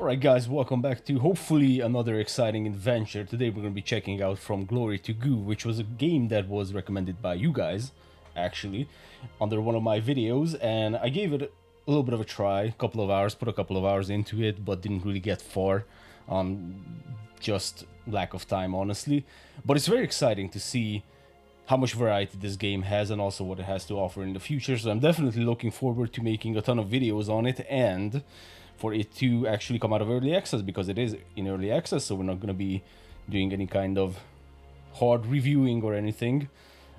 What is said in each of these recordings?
Alright guys, welcome back to hopefully another exciting adventure. Today we're going to be checking out From Glory to Goo, which was a game that was recommended by you guys, actually, under one of my videos, and I gave it a little bit of a try, a couple of hours, put a couple of hours into it, but didn't really get far, just lack of time, honestly. But it's very exciting to see how much variety this game has and also what it has to offer in the future, so I'm definitely looking forward to making a ton of videos on it and for it to actually come out of early access, because it is in early access, so we're not going to be doing any kind of hard reviewing or anything.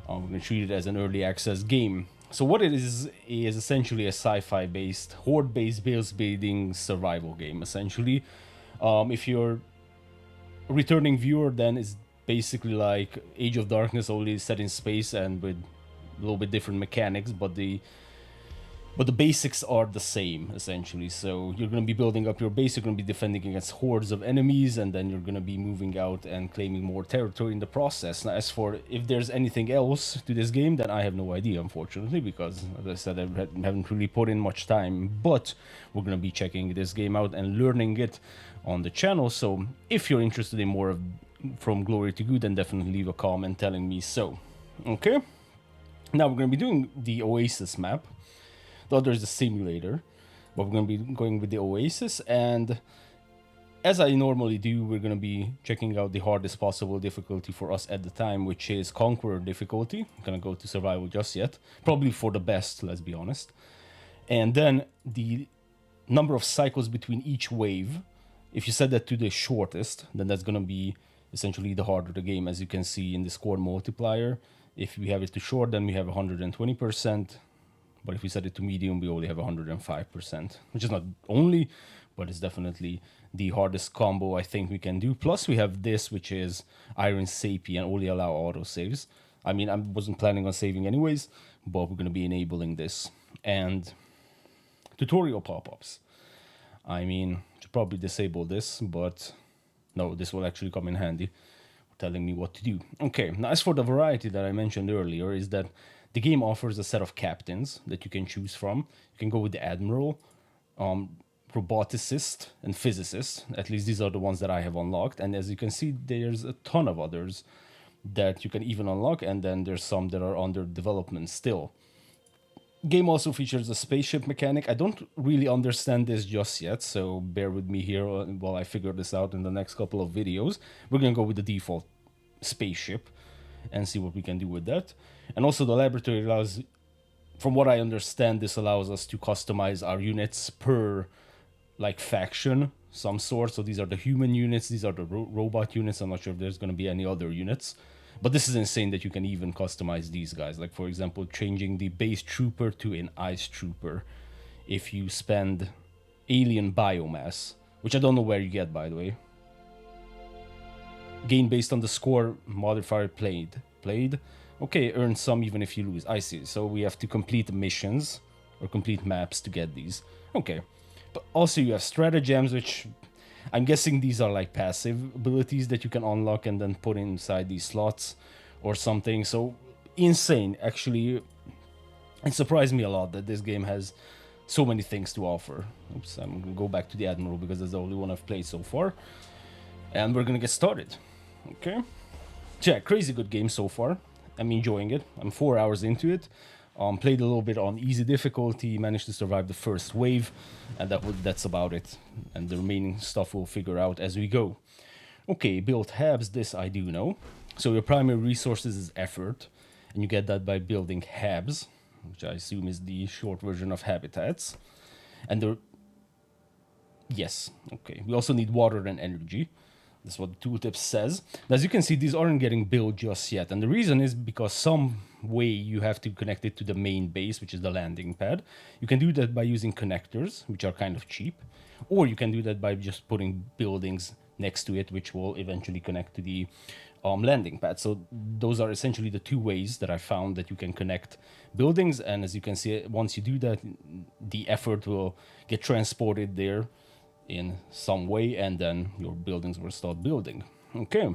We're going to treat it as an early access game. So what it is essentially a sci-fi based, horde based base building survival game, essentially. If you're a returning viewer, then it's basically like Age of Darkness, only set in space and with a little bit different mechanics, but the basics are the same, essentially. So you're going to be building up your base, you're going to be defending against hordes of enemies, and then you're going to be moving out and claiming more territory in the process. Now, as for if there's anything else to this game, then I have no idea, unfortunately, because, as I said, I haven't really put in much time. But we're going to be checking this game out and learning it on the channel. So if you're interested in more of From Glory to Goo, then definitely leave a comment telling me so. Okay? Now, we're going to be doing the Oasis map. The other is the simulator, but we're going to be going with the Oasis, and as I normally do, we're going to be checking out the hardest possible difficulty for us at the time, which is Conqueror difficulty. I'm going to go to survival just yet, probably for the best, let's be honest. And then the number of cycles between each wave, if you set that to the shortest, then that's going to be essentially the harder the game, as you can see in the score multiplier. If we have it to short, then we have 120%. But if we set it to medium, we only have 105%, which is not only, but it's definitely the hardest combo I think we can do. Plus, we have this, which is Iron Sapien, only allow autosaves. I mean, I wasn't planning on saving anyways, but we're going to be enabling this. And tutorial pop-ups. I mean, should probably disable this, but no, this will actually come in handy, telling me what to do. Okay, now as for the variety that I mentioned earlier, is that the game offers a set of captains that you can choose from. You can go with the Admiral, Roboticist, and Physicist. At least these are the ones that I have unlocked. And as you can see, there's a ton of others that you can even unlock. And then there's some that are under development still. Game also features a spaceship mechanic. I don't really understand this just yet, so bear with me here while I figure this out in the next couple of videos. We're going to go with the default spaceship and see what we can do with that. And also the laboratory allows, from what I understand, this allows us to customize our units per like faction, some sort. So these are the human units, these are the robot units. I'm not sure if there's going to be any other units, but this is insane that you can even customize these guys. Like, for example, changing the base trooper to an ice trooper if you spend alien biomass, which I don't know where you get, by the way. Gain based on the score modifier played. Okay, earn some even if you lose. I see. So we have to complete missions or complete maps to get these. Okay. But also you have stratagems, which I'm guessing these are like passive abilities that you can unlock and then put inside these slots or something. So insane. Actually, it surprised me a lot that this game has so many things to offer. Oops, I'm going to go back to the Admiral because that's the only one I've played so far. And we're going to get started. Okay. Yeah, crazy good game so far. I'm enjoying it. I'm 4 hours into it. Played a little bit on easy difficulty, managed to survive the first wave, and that's about it. And the remaining stuff we'll figure out as we go. Okay, build habs, this I do know. So your primary resources is effort, and you get that by building habs, which I assume is the short version of habitats. And yes, okay. We also need water and energy. That's what the tooltip says. As you can see, these aren't getting built just yet. And the reason is because some way you have to connect it to the main base, which is the landing pad. You can do that by using connectors, which are kind of cheap. Or you can do that by just putting buildings next to it, which will eventually connect to the landing pad. So those are essentially the two ways that I found that you can connect buildings. And as you can see, once you do that, the effort will get transported there in some way, and then your buildings will start building. Okay,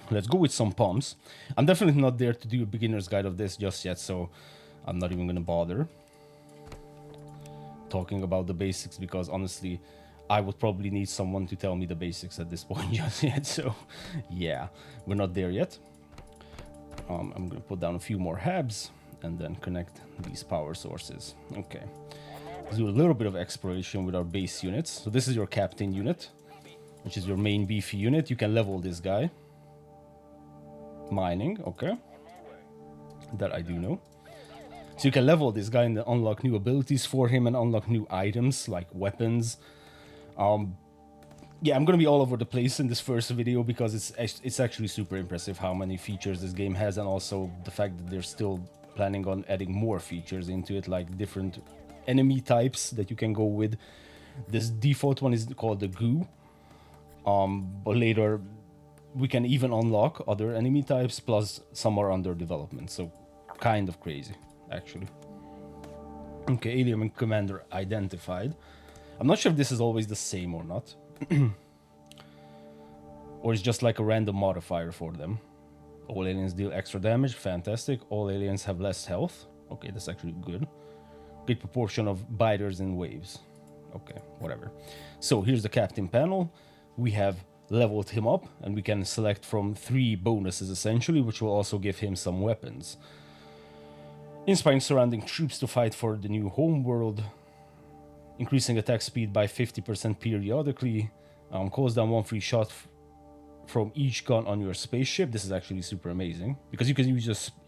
let's go with some pumps. I'm definitely not there to do a beginner's guide of this just yet, so I'm not even gonna bother talking about the basics, because honestly I would probably need someone to tell me the basics at this point just yet. So yeah, we're not there yet. I'm gonna put down a few more habs and then connect these power sources. Okay, let's do a little bit of exploration with our base units. So this is your captain unit, which is your main beefy unit. You can level this guy. Mining, okay. That I do know. So you can level this guy and unlock new abilities for him and unlock new items like weapons. Yeah, I'm gonna be all over the place in this first video because it's actually super impressive how many features this game has, and also the fact that they're still planning on adding more features into it, like different enemy types that you can go with. This default one is called the Goo, but later we can even unlock other enemy types, plus some are under development, so kind of crazy, actually. Okay, alien commander identified. I'm not sure if this is always the same or not. Or it's just like a random modifier for them. All aliens deal extra damage, fantastic. All aliens have less health. Okay, that's actually good. Great proportion of biters in waves. Okay, whatever. So here's the captain panel. We have leveled him up, and we can select from 3 bonuses essentially, which will also give him some weapons. Inspiring surrounding troops to fight for the new homeworld. Increasing attack speed by 50% periodically. Calls down 1 free shot from each gun on your spaceship. This is actually super amazing because you can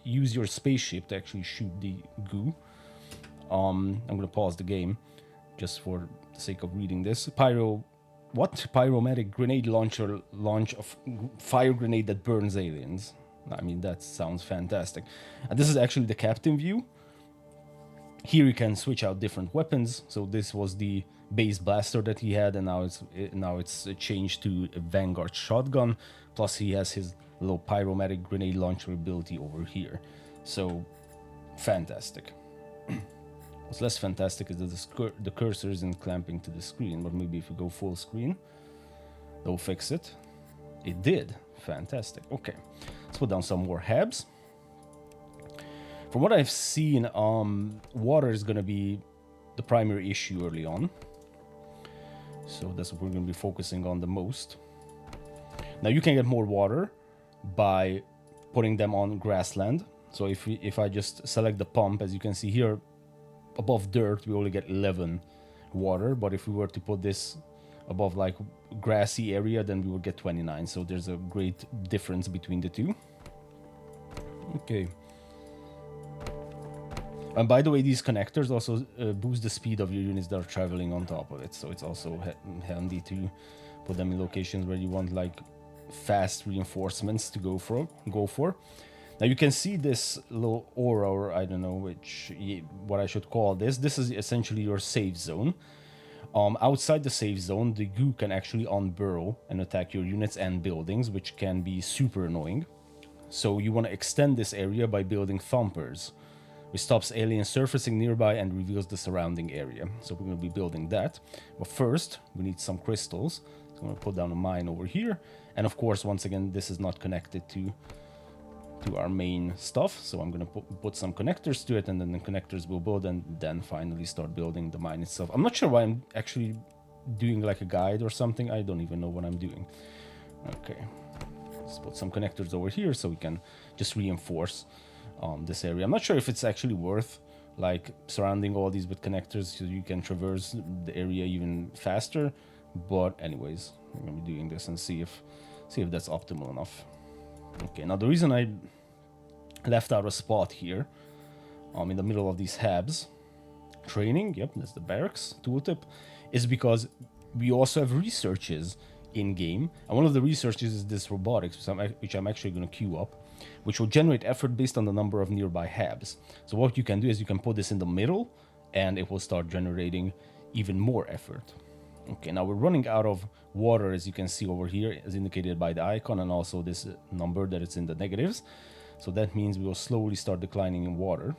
use your spaceship to actually shoot the goo. I'm gonna pause the game just for the sake of reading this. Pyromatic grenade launcher, launch of fire grenade that burns aliens. I mean, that sounds fantastic. And this is actually the captain view. Here you can switch out different weapons. So this was the base blaster that he had, and now it's changed to a Vanguard shotgun. Plus he has his little pyromatic grenade launcher ability over here. So fantastic. What's less fantastic is that the cursor isn't clamping to the screen, but maybe if we go full screen, they'll fix it. It did. Fantastic. Okay, let's put down some more habs. From what I've seen, water is gonna be the primary issue early on. So that's what we're gonna be focusing on the most. Now you can get more water by putting them on grassland. So if I just select the pump, as you can see here, above dirt, we only get 11 water. But if we were to put this above like grassy area, then we would get 29. So there's a great difference between the two. Okay. And by the way, these connectors also boost the speed of your units that are traveling on top of it. So it's also handy to put them in locations where you want like fast reinforcements to go for. Now you can see this little aura, or I don't know what I should call this. This is essentially your safe zone. Outside the safe zone, the goo can actually unburrow and attack your units and buildings, which can be super annoying. So you want to extend this area by building thumpers, which stops aliens surfacing nearby and reveals the surrounding area. So we're going to be building that. But first, we need some crystals. So I'm going to put down a mine over here. And of course, once again, this is not connected to our main stuff. So I'm going to put some connectors to it, and then the connectors will build, and then finally start building the mine itself. I'm not sure why I'm actually doing like a guide or something. I don't even know what I'm doing. Okay. Let's put some connectors over here so we can just reinforce this area. I'm not sure if it's actually worth like surrounding all these with connectors so you can traverse the area even faster, but anyways, we're gonna be doing this and see if that's optimal enough. Okay, now the reason I left out a spot here in the middle of these habs training, yep, that's the barracks tooltip, is because we also have researches in game, and one of the researches is this robotics, which I'm actually going to queue up, which will generate effort based on the number of nearby habs. So what you can do is you can put this in the middle, and it will start generating even more effort. Okay, now we're running out of water, as you can see over here, as indicated by the icon, and also this number that it's in the negatives. So that means we will slowly start declining in water.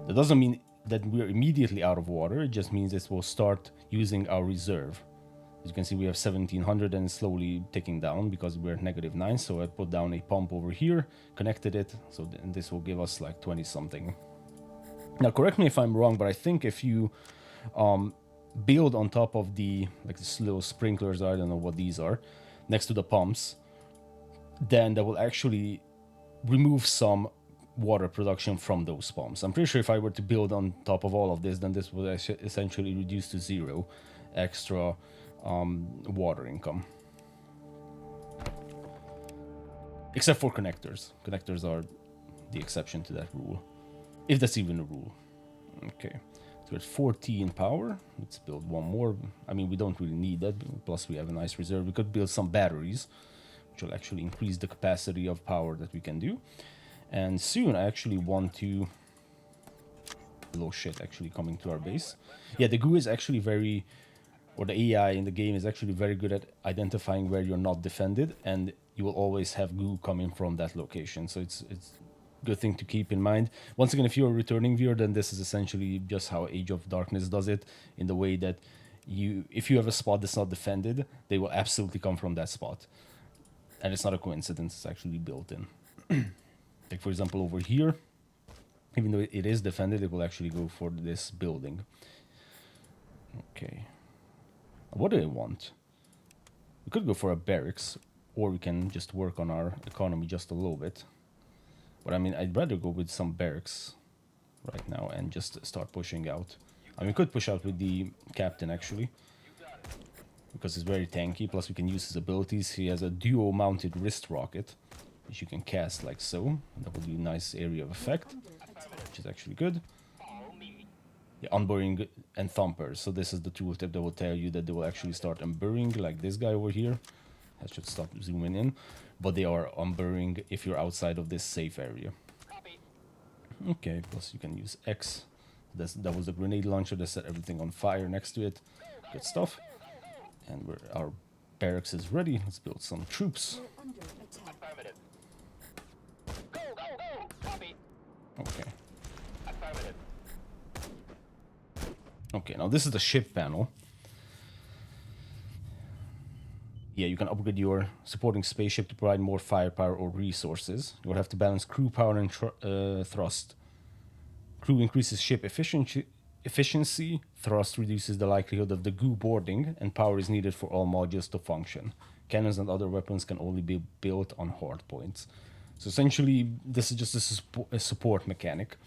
That doesn't mean that we're immediately out of water. It just means this will start using our reserve. As you can see, we have 1700 and it's slowly ticking down because we're at -9. So I put down a pump over here, connected it. So this will give us like 20 something. Now, correct me if I'm wrong, but I think if you build on top of the, like, this little sprinklers, I don't know what these are, next to the pumps, then that will actually remove some water production from those pumps. I'm pretty sure if I were to build on top of all of this, then this would essentially reduce to 0 extra water income. Except for connectors. Connectors are the exception to that rule. If that's even a rule. Okay. So it's 14 power. Let's build one more. I mean, we don't really need that. Plus, we have a nice reserve. We could build some batteries, which will actually increase the capacity of power that we can do. And soon, I actually want to... Low shit actually coming to our base. Yeah, the Goo is actually very... Or the AI in the game is actually very good at identifying where you're not defended. And you will always have Goo coming from that location. So it's good thing to keep in mind. Once again, if you're a returning viewer, then this is essentially just how Age of Darkness does it, in the way that if you have a spot that's not defended, they will absolutely come from that spot. And it's not a coincidence, it's actually built in. Like, for example, over here, even though it is defended, it will actually go for this building. Okay. What do I want? We could go for a barracks, or we can just work on our economy just a little bit. But I mean, I'd rather go with some barracks right now and just start pushing out. I mean, we could push out with the captain, actually, because he's very tanky. Plus, we can use his abilities. He has a duo-mounted wrist rocket, which you can cast like so. That will do a nice area of effect, which is actually good. Yeah, unburying and thumpers. So this is the tooltip that will tell you that they will actually start unburying, like this guy over here. I should stop zooming in. But they are unburying if you're outside of this safe area. Okay, plus you can use X. That was the grenade launcher that set everything on fire next to it. Good stuff. And our barracks is ready. Let's build some troops. Okay. Okay, now this is the ship panel. Yeah, you can upgrade your supporting spaceship to provide more firepower or resources. You will have to balance crew power and thrust. Crew increases ship efficiency. Thrust reduces the likelihood of the Goo boarding, and power is needed for all modules to function. Cannons and other weapons can only be built on hard points. So essentially, this is just a support mechanic.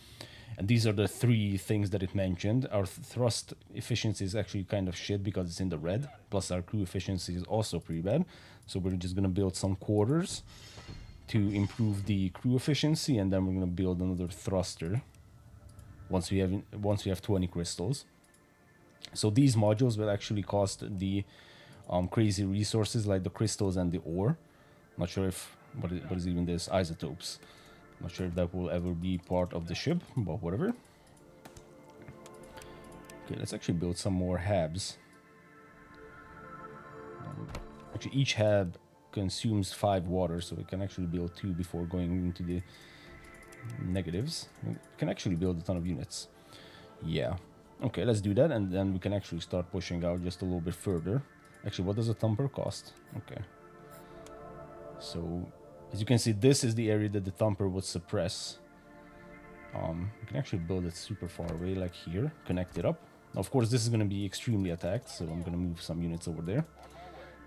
And these are the 3 things that it mentioned. Our thrust efficiency is actually kind of shit because it's in the red. Plus our crew efficiency is also pretty bad. So we're just going to build some quarters to improve the crew efficiency. And then we're going to build another thruster once we have 20 crystals. So these modules will actually cost the crazy resources like the crystals and the ore. Not sure if... What is even this? Isotopes. Not sure if that will ever be part of the ship, but whatever. Okay, let's actually build some more habs. Actually, each hab consumes 5 water, so we can actually build 2 before going into the negatives. We can actually build a ton of units. Yeah. Okay, let's do that, and then we can actually start pushing out just a little bit further. Actually, what does a thumper cost? Okay. So... as you can see, this is the area that the thumper would suppress. We can actually build it super far away, like here, connect it up. Now, of course, this is going to be extremely attacked, so I'm going to move some units over there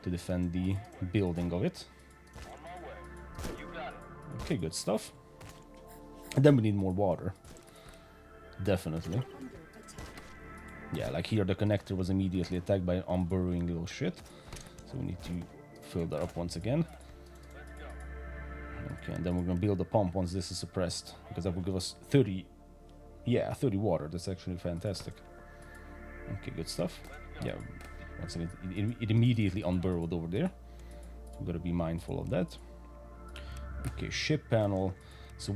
to defend the building of it. Okay, good stuff. And then we need more water. Definitely. Yeah, like here, the connector was immediately attacked by an unburrowing little shit. So we need to fill that up once again. Okay, and then we're going to build a pump once this is suppressed, because that will give us 30, yeah, 30 water. That's actually fantastic. Okay, good stuff. Yeah, once again, it immediately unburrowed over there. So we've got to be mindful of that. Okay, ship panel. So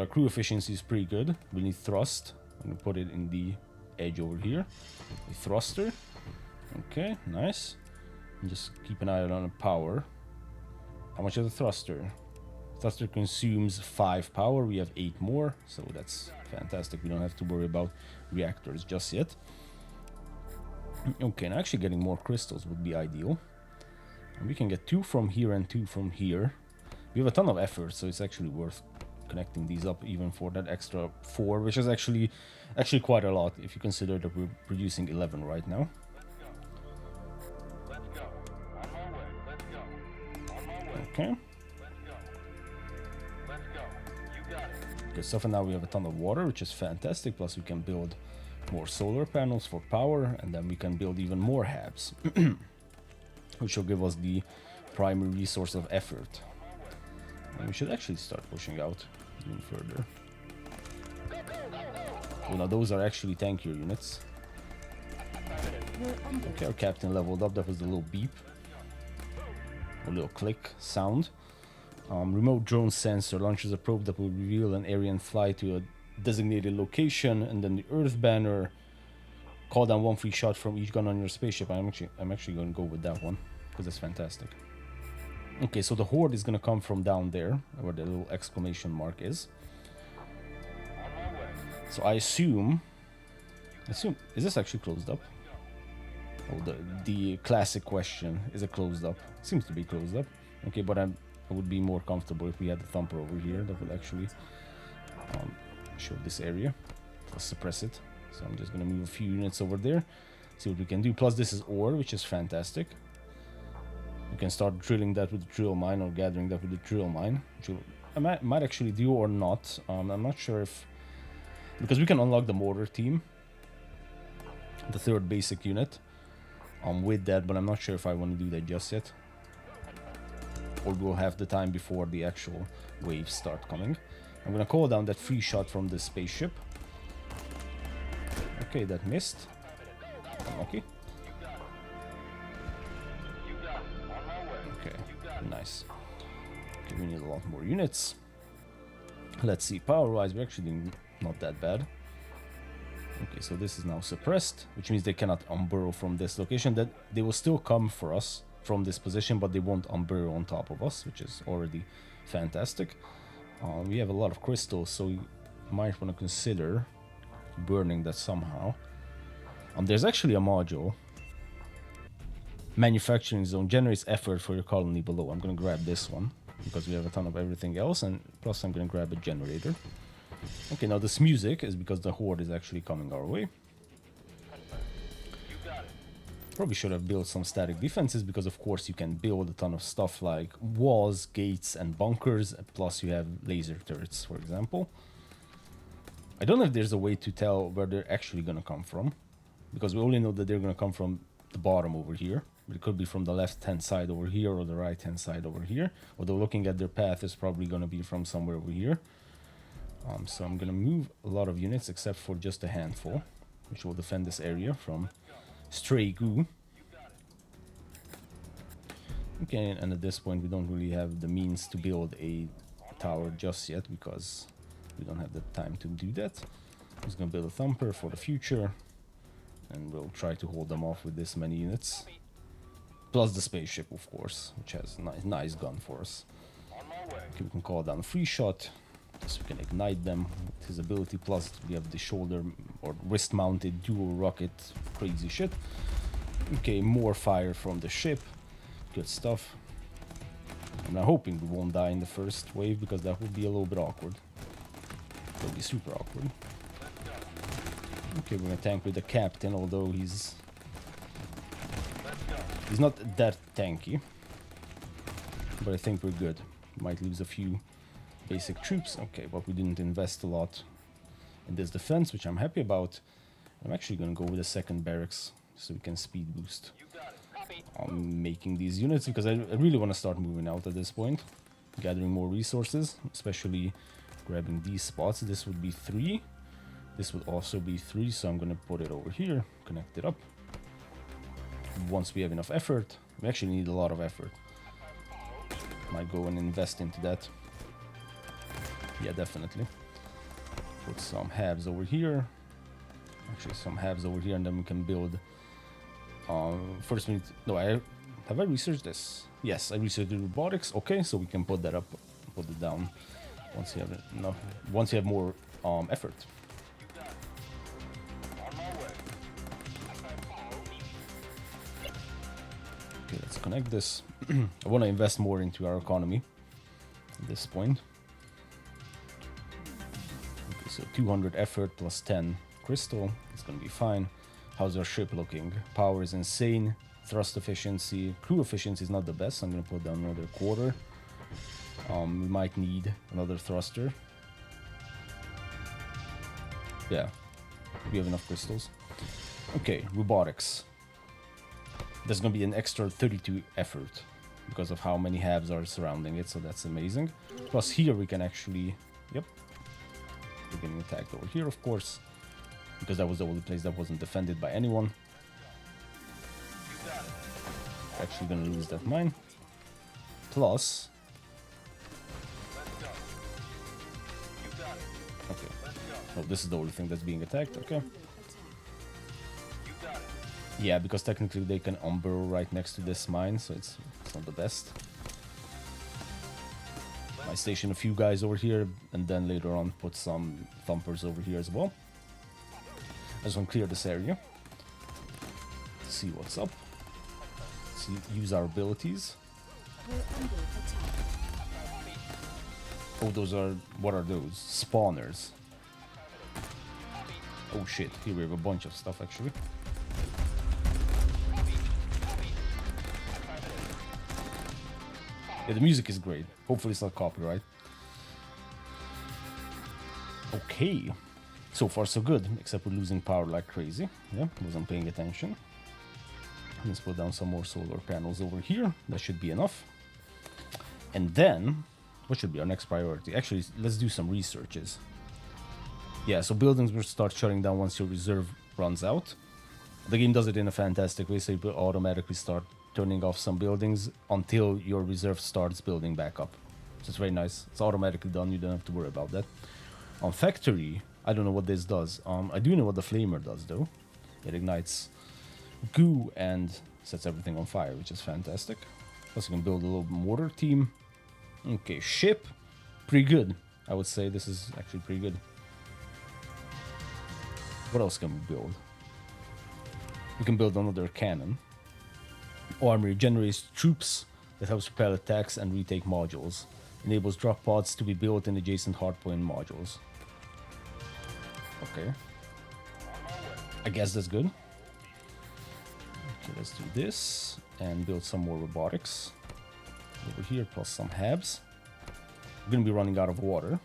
our crew efficiency is pretty good. We need thrust. I'm going to put it in the edge over here. A thruster. Okay, nice. And just keep an eye on the power. How much is the thruster? Thruster consumes 5 power. We have 8 more, so that's fantastic. We don't have to worry about reactors just yet. Okay, and actually getting more crystals would be ideal. And we can get 2 from here and 2 from here. We have a ton of effort, so it's actually worth connecting these up even for that extra 4, which is actually quite a lot if you consider that we're producing 11 right now. Okay. Good stuff, and now we have a ton of water, which is fantastic. Plus we can build more solar panels for power, and then we can build even more hubs, which will give us the primary resource of effort. And we should actually start pushing out even further. Well, now those are actually tankier units. Okay, our captain leveled up. That was the little beep, a little click sound. Remote drone sensor launches a probe that will reveal an area and fly to a designated location, and then the Earth banner. Call down 1 free shot from each gun on your spaceship. I'm actually going to go with that one because that's fantastic. Okay, so the horde is going to come from down there where the little exclamation mark is. So I assume is this actually closed up? Oh, the classic question, is it closed up? It seems to be closed up. Okay, but I would be more comfortable if we had the thumper over here that would actually show this area. Let's suppress it. So I'm just going to move a few units over there, see what we can do. Plus this is ore, which is fantastic. We can start drilling that with the drill mine, or gathering that with the drill mine, which I might actually do or not. I'm not sure if, because we can unlock the mortar team, the 3rd basic unit, with that, but I'm not sure if I want to do that just yet, or we'll have the time before the actual waves start coming. I'm gonna call down that free shot from the spaceship. Okay, that missed. Unlucky. Okay, nice. Okay, we need a lot more units. Let's see, power-wise, we're actually doing not that bad. Okay, so this is now suppressed, which means they cannot unburrow from this location. That they will still come for us from this position, but they won't unburrow on top of us, which is already fantastic. We have a lot of crystals, so you might want to consider burning that somehow. There's actually a module. Manufacturing zone generates effort for your colony below. I'm going to grab this one because we have a ton of everything else, and plus I'm going to grab a generator. Okay, now this music is because the horde is actually coming our way. Probably should have built some static defenses, because of course you can build a ton of stuff like walls, gates and bunkers, plus you have laser turrets, for example. I don't know if there's a way to tell where they're actually gonna come from, because we only know that they're gonna come from the bottom over here. But it could be from the left hand side over here or the right hand side over here, although looking at their path is probably gonna be from somewhere over here. So I'm gonna move a lot of units except for just a handful, which will defend this area from stray goo. Okay, and at this point we don't really have the means to build a tower just yet, because we don't have the time to do that. I'm just gonna build a thumper for the future, and we'll try to hold them off with this many units. Plus the spaceship, of course, which has a nice gun for us. Okay, we can call down a free shot, so we can ignite them with his ability. Plus we have the shoulder or wrist mounted dual rocket crazy shit. Okay, more fire from the ship. Good stuff. I'm now hoping we won't die in the first wave, because that would be a little bit awkward. It would be super awkward. Okay, we're gonna tank with the captain, although he's not that tanky, but I think we're good. Might lose a few basic troops. Okay, but we didn't invest a lot in this defense, which I'm happy about. I'm actually gonna go with a second barracks so we can speed boost on making these units, because I really want to start moving out at this point, gathering more resources, especially grabbing these spots. This would be 3. This would also be 3, so I'm gonna put it over here, connect it up. Once we have enough effort, we actually need a lot of effort. Might go and invest into that. Yeah, definitely. Put some halves over here. Actually, some halves over here, and then we can build. First we need. No, have I researched this? Yes, I researched the robotics. Okay, so we can put that up, put it down. Once you have enough, once you have more effort. Okay, let's connect this. I want to invest more into our economy at this point. So 200 effort plus 10 crystal. It's gonna be fine. How's our ship looking? Power is insane. Thrust efficiency. Crew efficiency is not the best. I'm gonna put down another quarter. We might need another thruster. Yeah, we have enough crystals. Okay, robotics. There's gonna be an extra 32 effort because of how many halves are surrounding it, so that's amazing. Plus here we can actually, yep, we're getting attacked over here, of course, because that was the only place that wasn't defended by anyone. Actually gonna lose that mine. Plus, okay, oh, this is the only thing that's being attacked. Okay. Yeah, because technically they can unburrow right next to this mine, so it's not the best. I station a few guys over here, and then later on put some thumpers over here as well. I just want to clear this area. See what's up. See, use our abilities. Oh, those are... what are those? Spawners. Oh shit, here we have a bunch of stuff actually. Yeah, the music is great. Hopefully it's not copyright. Okay. So far so good, except we're losing power like crazy. Yeah, wasn't paying attention. Let's put down some more solar panels over here. That should be enough. And then, what should be our next priority? Actually, let's do some researches. Yeah, so buildings will start shutting down once your reserve runs out. The game does it in a fantastic way, so you will automatically start turning off some buildings until your reserve starts building back up. So it's very nice. It's automatically done. You don't have to worry about that. On factory, I don't know what this does. I do know what the flamer does though. It ignites goo and sets everything on fire, which is fantastic. Plus you can build a little mortar team. Okay, ship. Pretty good. I would say this is actually pretty good. What else can we build? We can build another cannon. Armory generates troops that helps repel attacks and retake modules. Enables drop pods to be built in adjacent hardpoint modules. Okay. I guess that's good. Okay, let's do this and build some more robotics over here, plus some habs. We're gonna be running out of water.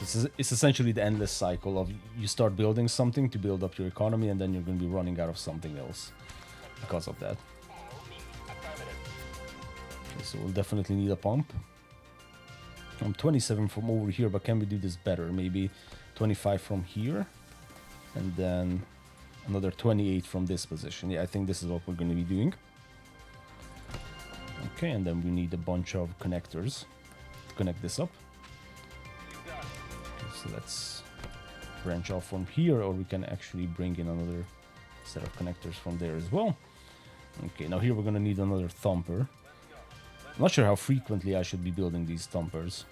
It's essentially the endless cycle of you start building something to build up your economy, and then you're gonna be running out of something else because of that. Okay, so we'll definitely need a pump. I'm 27 from over here, but can we do this better? Maybe 25 from here, and then another 28 from this position. Yeah, I think this is what we're going to be doing. Okay, and then we need a bunch of connectors to connect this up. Okay, so let's branch off from here, or we can actually bring in another set of connectors from there as well. Okay, now here we're going to need another thumper. I'm not sure how frequently I should be building these thumpers.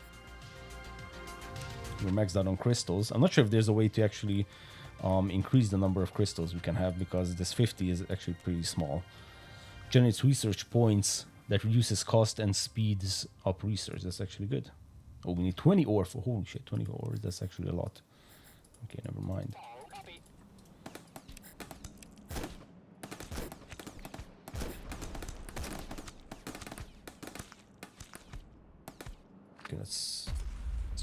We're maxed out on crystals. I'm not sure if there's a way to actually increase the number of crystals we can have, because this 50 is actually pretty small. Generates research points that reduces cost and speeds up research. That's actually good. Oh, we need 20 ore for... holy shit, 20 ore. That's actually a lot. Okay, never mind. Okay, let's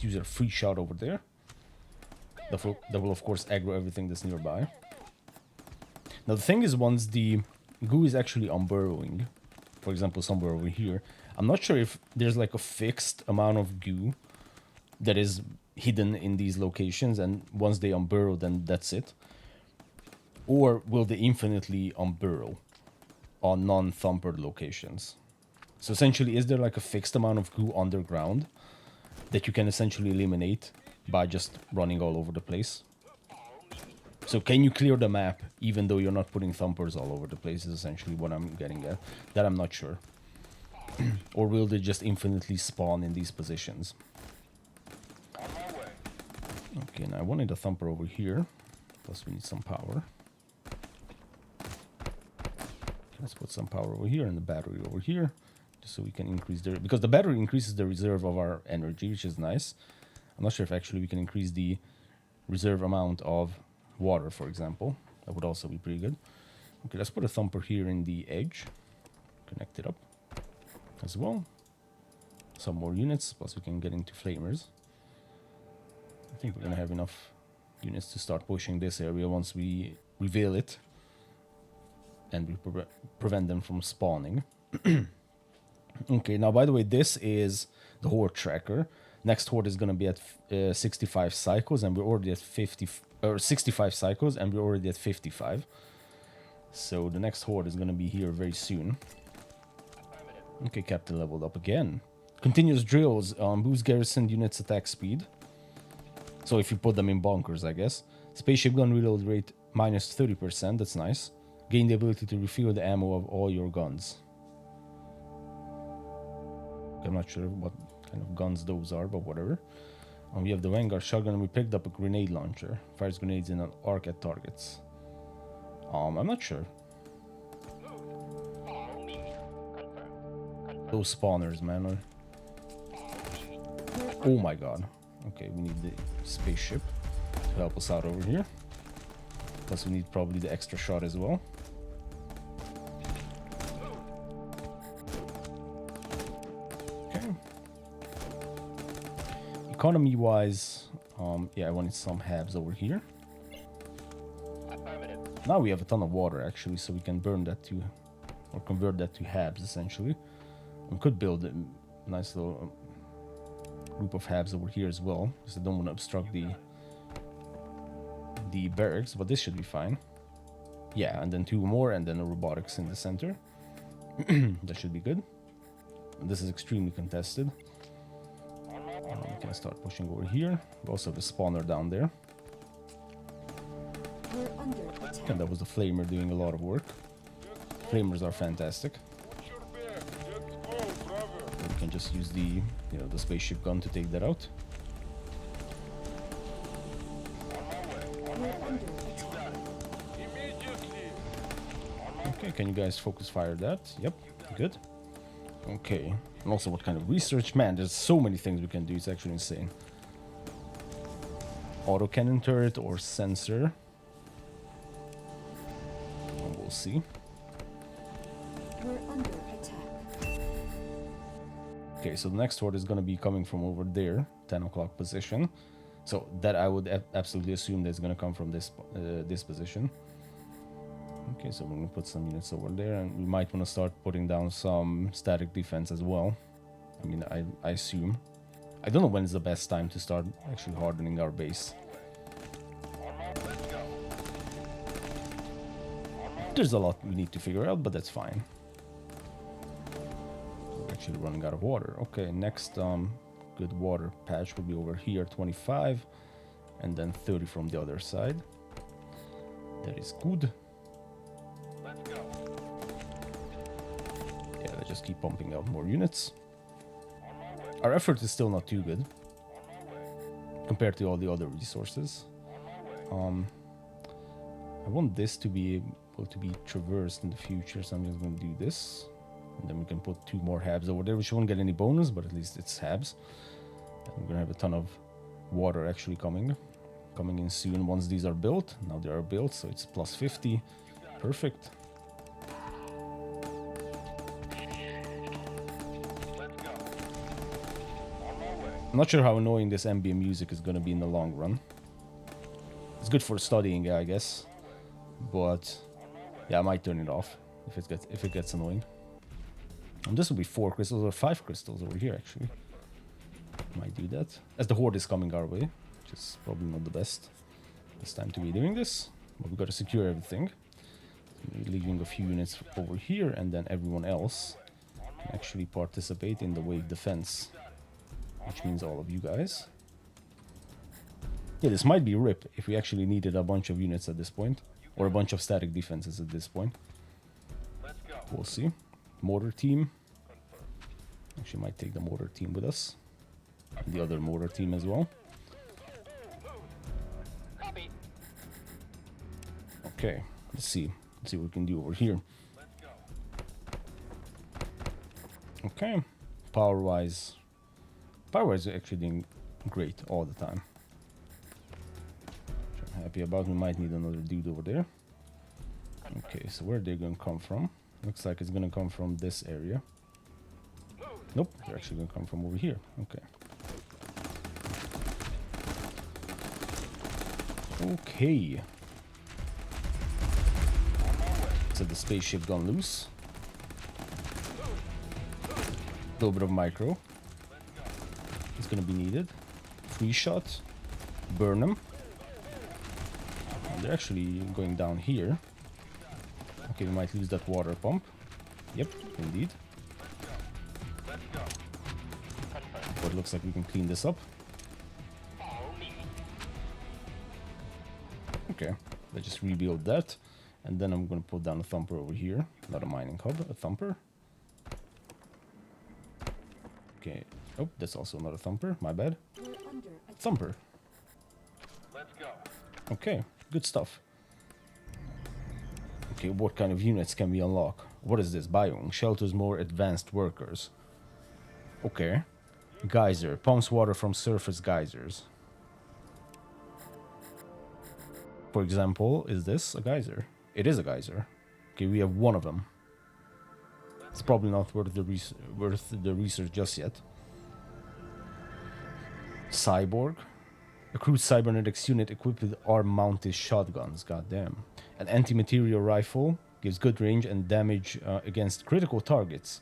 use our free shot over there. That will of course aggro everything that's nearby. Now the thing is, once the goo is actually unburrowing, for example somewhere over here, I'm not sure if there's like a fixed amount of goo that is hidden in these locations, and once they unburrow then that's it. Or will they infinitely unburrow on non-thumpered locations? So essentially, is there like a fixed amount of goo underground that you can essentially eliminate by just running all over the place? So can you clear the map even though you're not putting thumpers all over the place, is essentially what I'm getting at. That I'm not sure. Or will they just infinitely spawn in these positions? Okay, now I wanted a thumper over here. Plus we need some power. Let's put some power over here and the battery over here, just so we can increase the... because the battery increases the reserve of our energy, which is nice. I'm not sure if actually we can increase the reserve amount of water, for example. That would also be pretty good. Okay, let's put a thumper here in the edge. Connect it up as well. Some more units, plus we can get into flamers. I think we're gonna have enough units to start pushing this area once we reveal it. And we prevent them from spawning. Okay, now by the way, this is the horde tracker. Next horde is gonna be at 65 cycles, and we're already at 50, or 65 cycles, and we're already at 55. So the next horde is gonna be here very soon. Okay, Captain leveled up again. Continuous drills boost garrison units attack speed. So if you put them in bunkers, I guess. Spaceship gun reload rate minus 30%, that's nice. Gain the ability to refill the ammo of all your guns. I'm not sure what kind of guns those are, but whatever. We have the Vanguard shotgun, and we picked up a grenade launcher. Fires grenades in an arc at targets. I'm not sure. Those spawners, man. Oh my god. Okay, we need the spaceship to help us out over here. Plus we need probably the extra shot as well. Okay. Economy wise, yeah, I wanted some habs over here. Now we have a ton of water actually, so we can burn that to, or convert that to habs essentially. We could build a nice little group of habs over here as well, because I don't want to obstruct the barracks, but this should be fine. Yeah, and then 2 more, and then a robotics in the center. That should be good. And this is extremely contested. We can start pushing over here. We also have a spawner down there. And that was the flamer doing a lot of work. Flamers are fantastic. We can just use the, the spaceship gun to take that out. Okay, can you guys focus fire that? Yep, good. Okay, and also what kind of research? Man, there's so many things we can do, it's actually insane. Autocannon turret or sensor. We'll see. We're under attack. Okay, so the next horde is going to be coming from over there, 10 o'clock position. So that I would absolutely assume that's going to come from this this position. Okay, so we're going to put some units over there, and we might want to start putting down some static defense as well. I mean, I assume. I don't know when is the best time to start actually hardening our base. There's a lot we need to figure out, but that's fine. We're actually running out of water. Okay, next good water patch will be over here, 25, and then 30 from the other side. That is good. Let's go. Yeah, let's just keep pumping out more units. Our effort is still not too good compared to all the other resources. I want this to be able to be traversed in the future, so I'm just going to do this. And then we can put 2 more habs over there, which won't get any bonus, but at least it's habs. And we're going to have a ton of water actually coming in soon once these are built. Now they are built, so it's plus 50. Perfect. I'm not sure how annoying this ambient music is going to be in the long run. It's good for studying, I guess. But yeah, I might turn it off if it gets annoying. And this will be 4 crystals or 5 crystals over here, actually. Might do that. As the horde is coming our way, which is probably not the best time to be doing this. But we've got to secure everything. We're leaving a few units over here, and then everyone else can actually participate in the wave defense. Which means all of you guys. Yeah, this might be RIP if we actually needed a bunch of units at this point. Or a bunch of static defenses at this point. We'll see. Mortar team. Actually might take the mortar team with us. And the other mortar team as well. Okay, let's see. Let's see what we can do over here. Okay. Power-wise, actually doing great all the time. Which I'm happy about. We might need another dude over there. Okay, so where they're gonna come from? Looks like it's gonna come from this area. Nope, they're actually gonna come from over here. Okay. Okay. So the spaceship gone loose. A little bit of micro. It's gonna be needed. Free shot. Burn them. They're actually going down here. Okay, we might lose that water pump. Yep, indeed. But it looks like we can clean this up. Okay, let's just rebuild that. And then I'm gonna put down a thumper over here. Not a mining hub, a thumper. Okay. Oh, that's also not a thumper. My bad. Thumper. Let's go. Okay, good stuff. Okay, what kind of units can we unlock? What is this? Biome. Shelters more advanced workers. Okay. Geyser. Pumps water from surface geysers. For example, is this a geyser? It is a geyser. Okay, we have one of them. It's probably not worth the research just yet. Cyborg. A crude cybernetics unit equipped with arm-mounted shotguns. Goddamn. An anti-material rifle. Gives good range and damage against critical targets.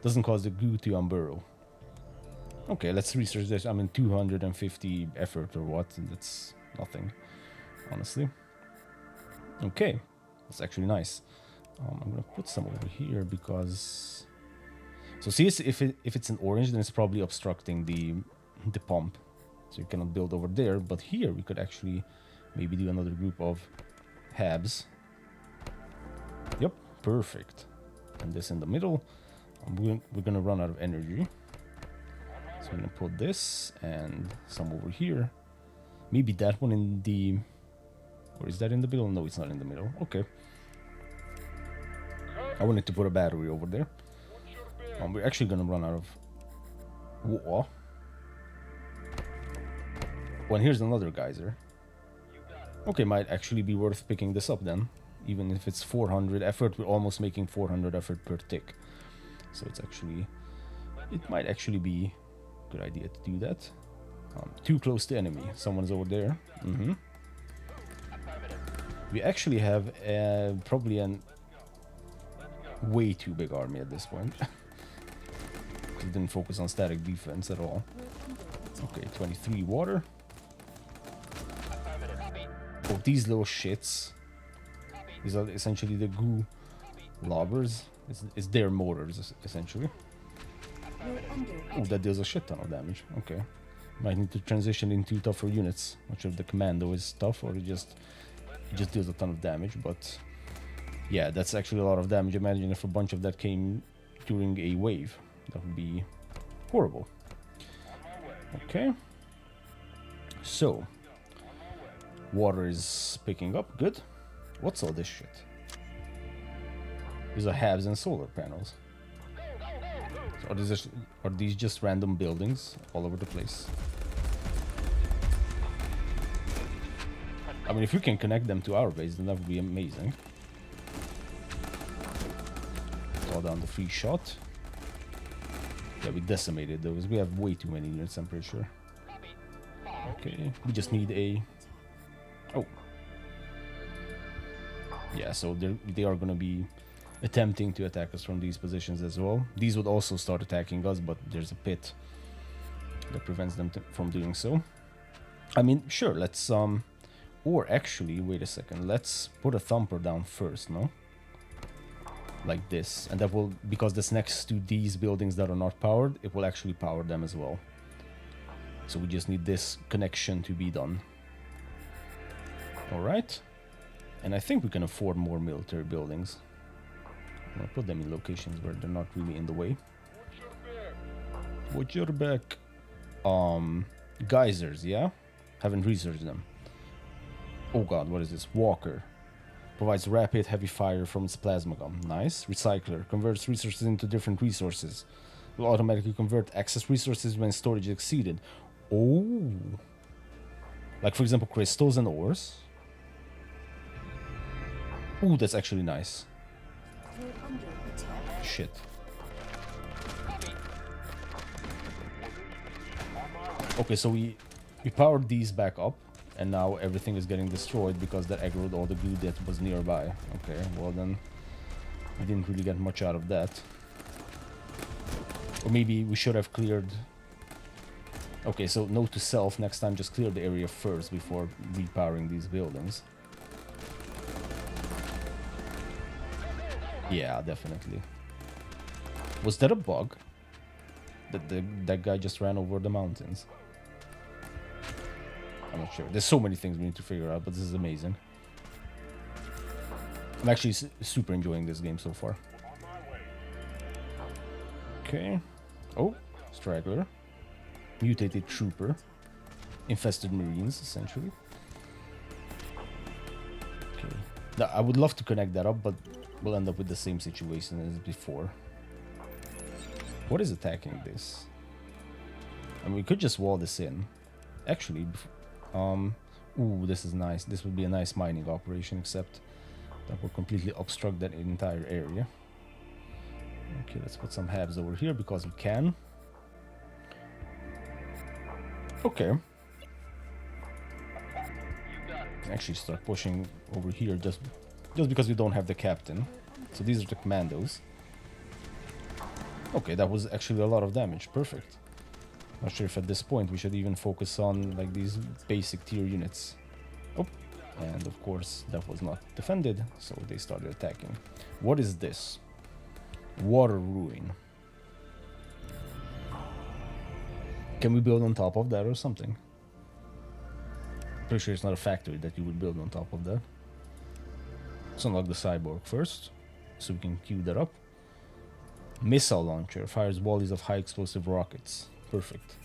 Doesn't cause the goo to unburrow. Okay, let's research this. I mean, 250 effort or what? That's nothing, honestly. Okay, that's actually nice. I'm gonna put some over here because... So see, if it's an orange, then it's probably obstructing the pump. So you cannot build over there, but here we could actually maybe do another group of habs. Yep, perfect. And this in the middle. We're gonna run out of energy. So I'm gonna put this and some over here. Maybe that one in the... Or is that in the middle? No, it's not in the middle. Okay. I wanted to put a battery over there. We're actually gonna run out of water. Well, here's another geyser. Okay, might actually be worth picking this up then. Even if it's 400 effort, we're almost making 400 effort per tick. So it's actually... It might actually be a good idea to do that. Too close to enemy. Someone's over there. We actually have probably an way too big army at this point. We didn't focus on static defense at all. Okay, 23 water. Oh, these little shits. These are essentially the goo lobbers. It's their motors, essentially. Oh, that deals a shit ton of damage. Okay. Might need to transition into tougher units. Not sure if the commando is tough or it just deals a ton of damage, but yeah, that's actually a lot of damage. Imagine if a bunch of that came during a wave. That would be horrible. Okay. So, water is picking up. Good. What's all this shit? These are halves and solar panels. So are these just random buildings all over the place? I mean, if you can connect them to our base, then that would be amazing. Draw down the free shot. Yeah, we decimated those. We have way too many units, I'm pretty sure. Okay, we just need a... Oh. Yeah, so they are going to be attempting to attack us from these positions as well. These would also start attacking us, but there's a pit that prevents them from doing so. I mean, sure, let's... Or actually, wait a second, let's put a thumper down first, no? Like this, and that will, because this next to these buildings that are not powered, it will actually power them as well. So we just need this connection to be done. Alright. And I think we can afford more military buildings. I'm gonna put them in locations where they're not really in the way. Watch your back. Geysers, yeah? Haven't researched them. Oh god, what is this? Walker. Provides rapid heavy fire from its plasma gun. Nice. Recycler. Converts resources into different resources. Will automatically convert excess resources when storage is exceeded. Oh. Like, for example, crystals and ores. Ooh, that's actually nice. Shit. Okay, so we powered these back up, and now everything is getting destroyed because that aggroed all the glue that was nearby. Okay, well then, we didn't really get much out of that. Or maybe we should have cleared... Okay, so note to self, next time just clear the area first before repowering these buildings. Yeah, definitely. Was that a bug? That guy just ran over the mountains? I'm not sure. There's so many things we need to figure out, but this is amazing. I'm actually super enjoying this game so far. Okay. Oh, straggler. Mutated trooper. Infested marines, essentially. Okay. Now, I would love to connect that up, but we'll end up with the same situation as before. What is attacking this? I mean, we could just wall this in. Actually, ooh, this is nice. This would be a nice mining operation, except that will completely obstruct that entire area. Okay, let's put some halves over here because we can. Okay. Actually start pushing over here just because we don't have the captain. So these are the commandos. Okay, that was actually a lot of damage. Perfect. Not sure if at this point we should even focus on like these basic tier units. Oh, and of course that was not defended, so they started attacking. What is this? Water ruin. Can we build on top of that or something? Pretty sure it's not a factory that you would build on top of that. Let's unlock the cyborg first, so we can queue that up. Missile launcher fires volleys of high explosive rockets. Perfect.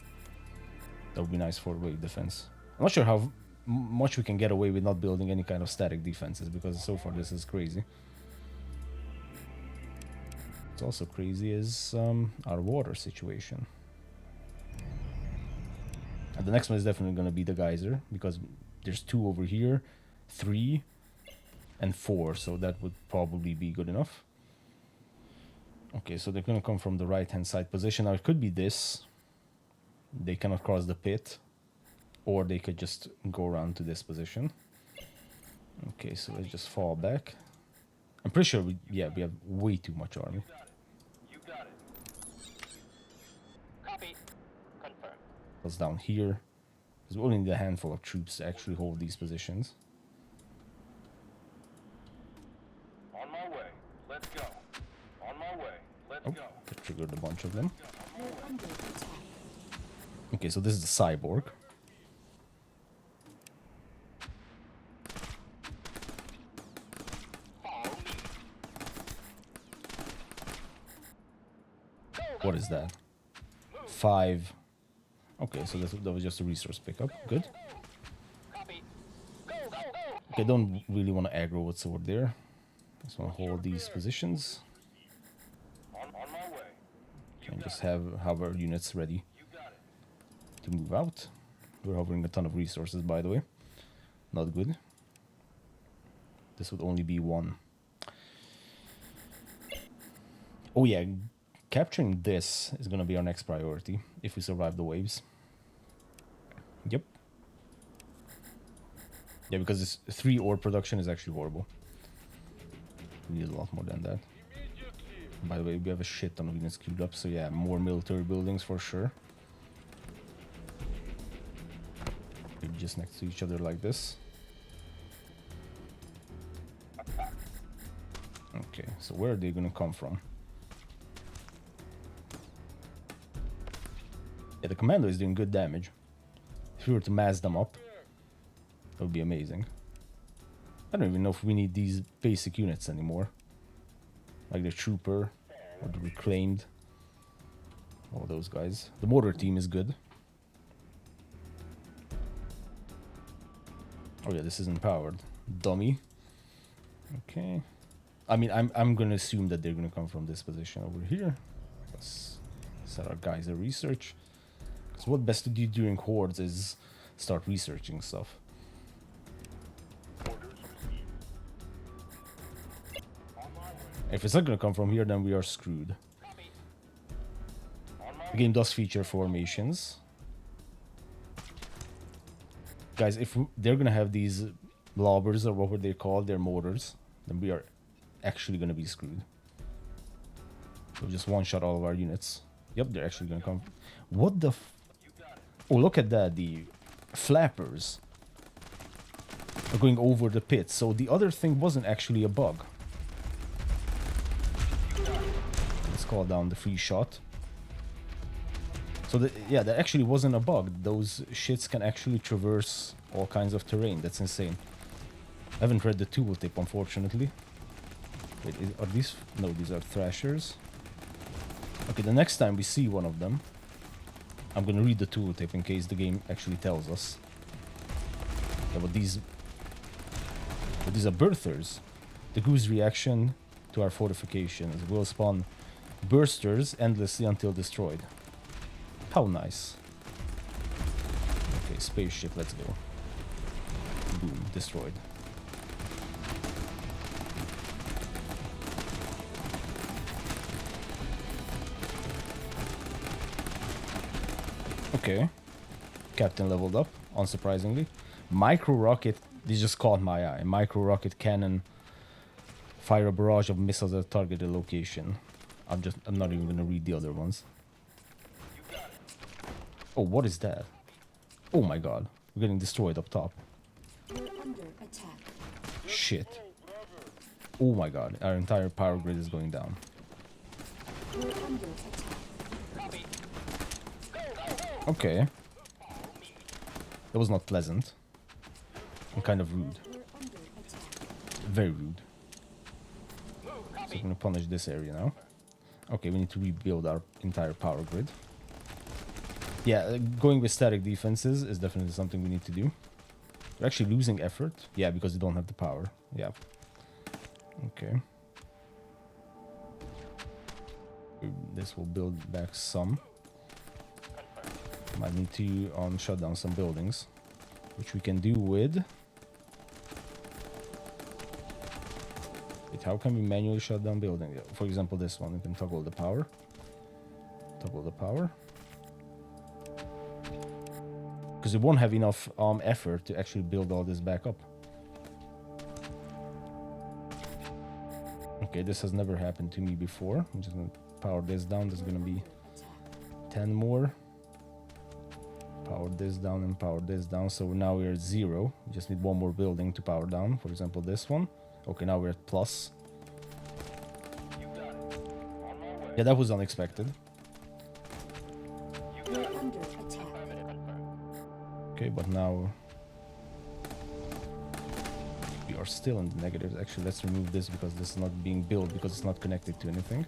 That would be nice for wave defense. I'm not sure how much we can get away with not building any kind of static defenses, because so far this is crazy. What's also crazy is our water situation. And the next one is definitely going to be the geyser, because there's 2 over here, 3, and 4, so that would probably be good enough. Okay, so they're going to come from the right-hand side position. Now it could be this. They cannot cross the pit, or they could just go around to this position. Okay, so let's just fall back. I'm pretty sure we have way too much army. You got it. Copy. Confirmed. What's down here? Because we only need a handful of troops to actually hold these positions. On my way. Let's go. On my way. Let's Oh, go. that triggered a bunch of them. Okay, so this is the cyborg. What is that? 5. Okay, so that was just a resource pickup. Good. Okay, don't really want to aggro what's over there. Just want to hold these positions. On my way. And just have our units ready to move out. We're hovering a ton of resources, by the way. Not good. This would only be 1. Oh yeah, capturing this is going to be our next priority if we survive the waves. Yep. Yeah, because this 3 ore production is actually horrible. We need a lot more than that. By the way, we have a shit ton of units queued up, so yeah, more military buildings for sure. Maybe just next to each other like this. Okay, so where are they gonna come from? Yeah, the commando is doing good damage. If we were to mass them up, that would be amazing. I don't even know if we need these basic units anymore. Like the trooper or the reclaimed. All those guys. The mortar team is good. Oh yeah, this isn't powered. Dummy. Okay. I mean, I'm gonna assume that they're gonna come from this position over here. Let's set our guys a research. So what best to do during hordes is start researching stuff. Orders received. On my way. If it's not gonna come from here, then we are screwed. Copy. On my The game does feature formations. Guys, if they're gonna have these lobbers, or what were they called, they're mortars, then we are actually gonna be screwed. We'll just one-shot all of our units. Yep, they're actually gonna come. What the You got it. Oh, look at that. The flappers are going over the pit. So the other thing wasn't actually a bug. Let's call down the free shot. So yeah, that actually wasn't a bug. Those shits can actually traverse all kinds of terrain. That's insane. I haven't read the tooltip, unfortunately. Wait, are these? No, these are thrashers. Okay, the next time we see one of them, I'm gonna read the tooltip in case the game actually tells us. Yeah, but these are birthers. The Goo's reaction to our fortifications will spawn bursters endlessly until destroyed. How nice. Okay, spaceship, let's go. Boom, destroyed. Okay. Captain leveled up, unsurprisingly. Micro rocket, this just caught my eye. Micro rocket cannon fire a barrage of missiles at a targeted location. I'm not even gonna read the other ones. Oh, what is that? Oh my god, we're getting destroyed up top. We're under attack. Shit. Oh my god, our entire power grid is going down. We're under attack. Okay. That was not pleasant. And kind of rude. We're under attack. Very rude. So we're gonna punish this area now. Okay, we need to rebuild our entire power grid. Yeah, going with static defenses is definitely something we need to do. We're actually losing effort. Yeah, because we don't have the power. Yeah. Okay. This will build back some. Might need to shut down some buildings, which we can do with... Wait, how can we manually shut down buildings? For example, this one, we can toggle the power. Toggle the power. Because we won't have enough effort to actually build all this back up. Okay, this has never happened to me before. I'm just gonna power this down. There's gonna be 10 more. Power this down and power this down. So now we're at 0. We just need one more building to power down. For example, this one. Okay, now we're at plus. Yeah, that was unexpected. We're under attack. Okay, but now we are still in the negatives. Actually, let's remove this because this is not being built because it's not connected to anything.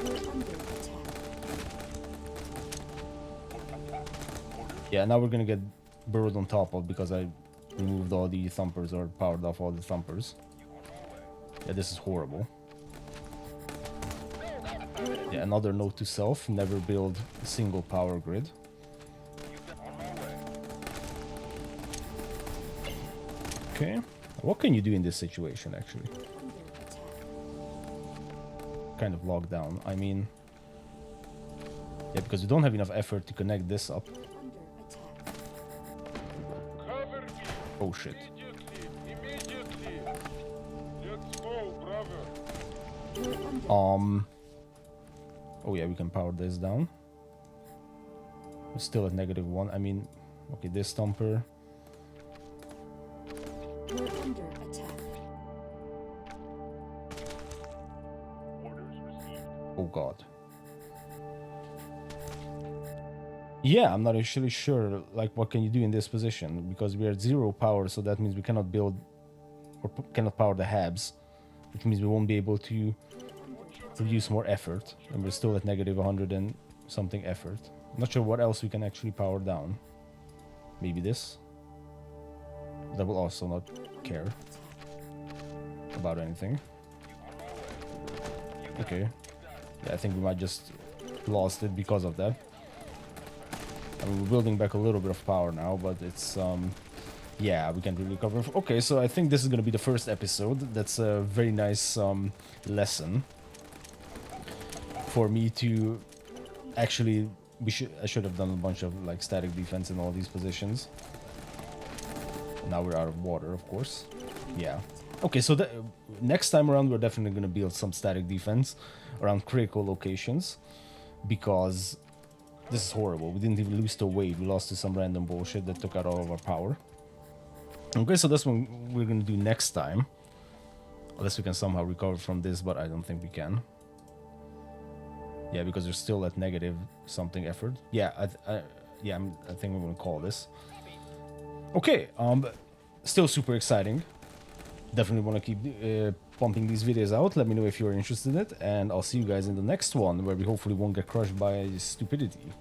We're under attack. Yeah, now we're gonna get burrowed on top of because I removed all the thumpers or powered off all the thumpers. Yeah, this is horrible. Yeah, another note to self, never build a single power grid. Okay, what can you do in this situation actually? Kind of locked down. I mean, yeah, because we don't have enough effort to connect this up. Cover me. Oh shit. Immediately. Let's go, brother. Oh yeah, we can power this down. We're still at -1. I mean, okay, this thumper. We're under attack. Orders received. Oh god. Yeah, I'm not actually sure, like, what can you do in this position? Because we are at 0 power, so that means we cannot build or cannot power the habs, which means we won't be able to produce more effort, and we're still at -100 and something effort. I'm not sure what else we can actually power down. Maybe this. That will also not care about anything. Okay. Yeah, I think we might just lost it because of that. I mean, we're building back a little bit of power now, but it's, yeah, we can't really recover. Okay, so I think this is gonna be the first episode. That's a very nice, lesson for me to actually... I should have done a bunch of, like, static defense in all these positions. Now we're out of water, of course. Yeah. Okay, so next time around, we're definitely gonna build some static defense around critical locations, because this is horrible. We didn't even lose to a wave. We lost to some random bullshit that took out all of our power. Okay, so that's what we're gonna do next time. Unless we can somehow recover from this, but I don't think we can. Yeah, because they're still at negative something effort. Yeah, I think I'm gonna call this. Okay, still super exciting. Definitely want to keep pumping these videos out. Let me know if you're interested in it, and I'll see you guys in the next one, where we hopefully won't get crushed by stupidity.